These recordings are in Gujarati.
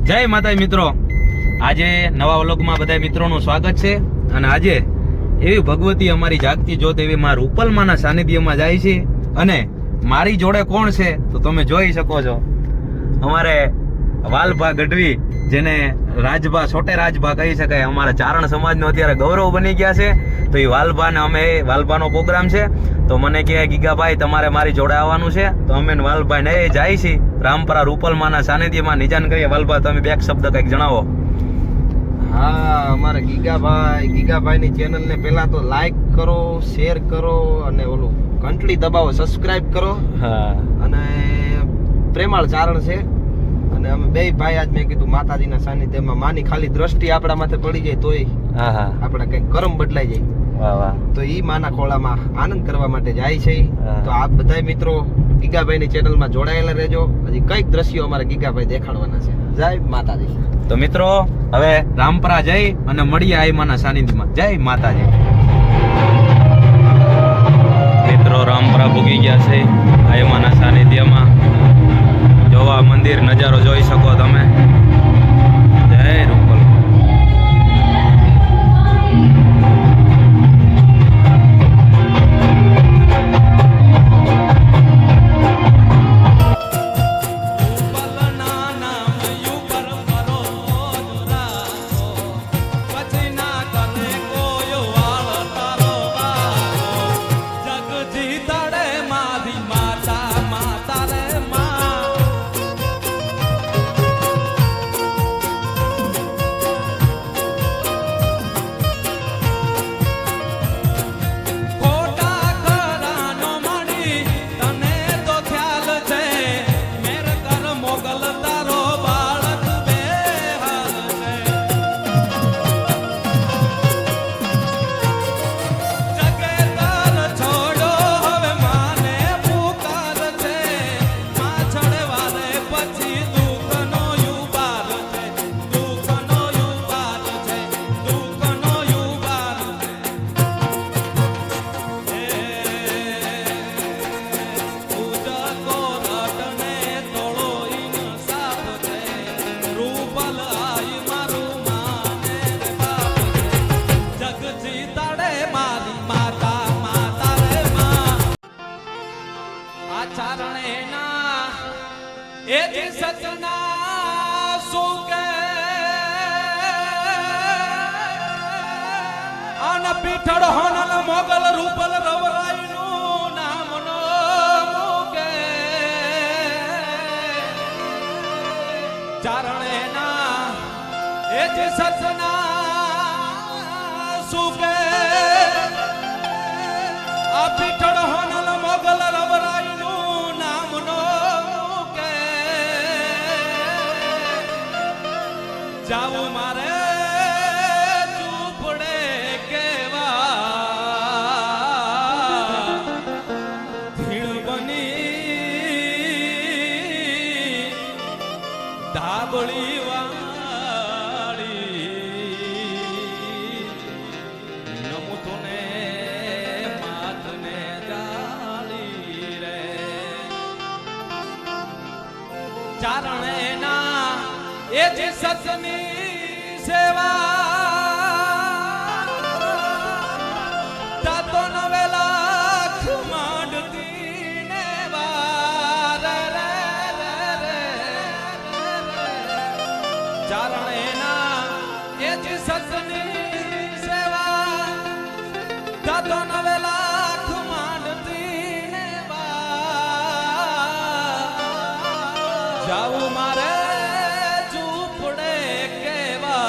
જય માતા મિત્રો, આજે નવા વ્લોગમાં બધા મિત્રોનું સ્વાગત છે. અને આજે એવી ભગવતી અમારી જાગતી જોત એવી માં રૂપલમાના સાનિધ્યમાં જાય છે. અને મારી જોડે કોણ છે તો તમે જોઈ શકો છો, અમારે વાલભા ગઢવી, જેને રાજભા છોટે રાજભા કહી શકાય, અમારા ચારણ સમાજનો અત્યારે ગૌરવ બની ગયા છે. તો એ વાલભાને અમે વાલભાનો પ્રોગ્રામ છે તો મને કહે ગીગાભાઈ તમારે મારી જોડે આવવાનું છે. તો અમે વાલભાઈ ને જાય છીએ રામપરા રૂપલમાના સાનિધ્યમાં નિજાન કરીએ. વાલભા તમે બે શબ્દ કંઈક જણાવો. હા, અમારા ગીગાભાઈની ચેનલને પહેલા તો લાઈક કરો, શેર કરો અને ઓલું ઘંટડી દબાવો, સબસ્ક્રાઇબ કરો. હા, અને પ્રેમાળ ચારણ છે. અને અમે બે ભાઈ આજ મેં કીધું માતાજીના સાનિધ્યમાં માની ખાલી દ્રષ્ટિ આપણા માથે પડી જાય તોય આપણા કઈક કર્મ બદલાઈ જાય. વાહ વાહ. તો ઈ માના ખોળામાં આનંદ કરવા માટે જાય છે. તો આપ બધા મિત્રો ગીગાભાઈની ચેનલમાં જોડાયેલા રહેજો. હજી કઈક દ્રશ્યો અમારા ગીગાભાઈ દેખાડવાના છે. જય માતાજી. તો મિત્રો હવે રામપરા જઈ અને મળીએ આઈમાના સાનિધ્યમાં. જય માતાજી. મિત્રો રામપરા ભૂગી ગયા છે આઈમાના સાનિધ્યમાં. જોવા મંદિર નજારો જોઈ શકો તમે. જય રૂપલ. પીઠળ હોનલ મોગલ રૂપલ રવરાઈનું નામ નો મુકે ચારણે ના એ જે સતના સુકે આ પીઠળ હોનલ મોગલ રવરાઈનું નામ નો મુકે જાવું મારે ધાબળી વાળી નમુતને માથને જાળી રે ચારણે ના એ જે સતની સેવા તાતો નવે લાખ માંડતી ને વાર ચારણે ના એ જે સતની સેવા તાતો નવે લાખ માંડતી ને જાવું મારે ઝૂંપડે કેવા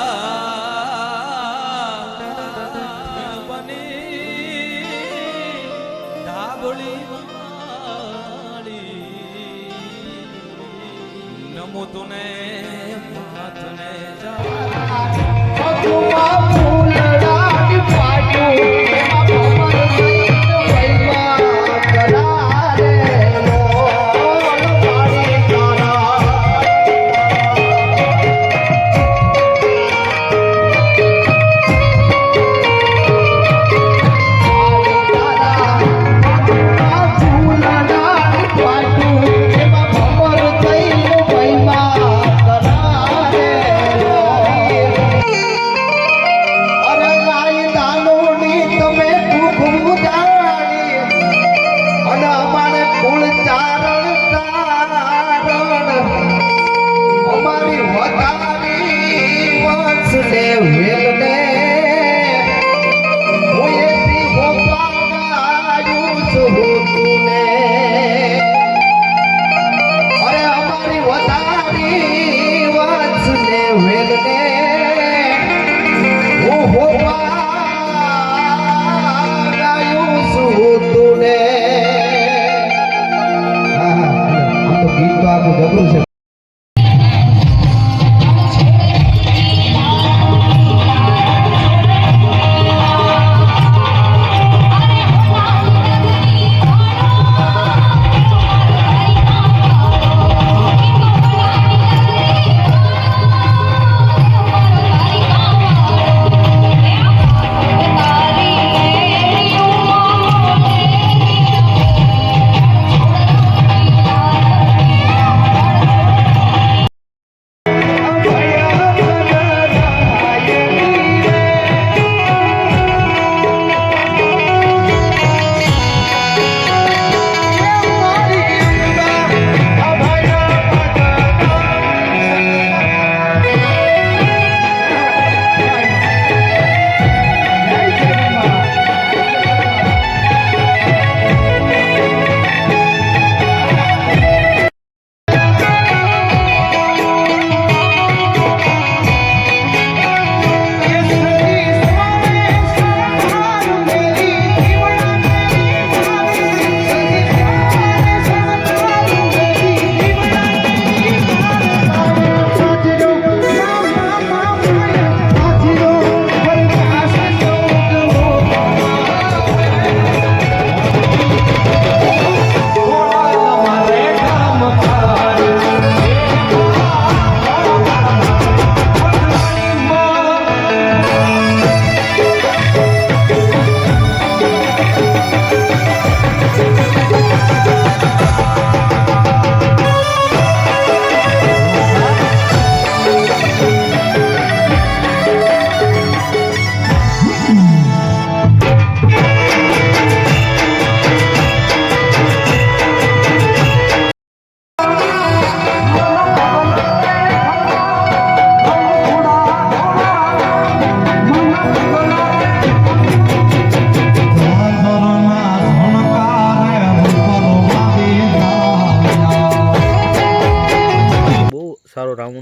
બની ધાબળી વાળી નમો તુને માથને જા પાટું એમાં ભમર થઈને મહિમા કરારે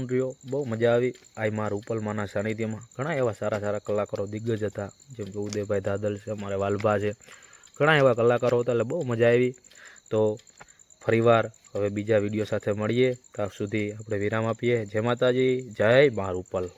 સાઉન્ડ રહ્યો, બહુ મજા આવી આ મા રૂપલમાના સાનિધ્યમાં. ઘણા એવા સારા સારા કલાકારો દિગ્ગજ હતા, જેમ કે ઉદયભાઈ દાદલ છે, અમારે વાલભા છે, ઘણા એવા કલાકારો હતા, એટલે બહુ મજા આવી. તો ફરીવાર હવે બીજા વિડીયો સાથે મળીએ, ત્યાં સુધી આપણે વિરામ આપીએ. જય માતાજી, જય મા રૂપલ.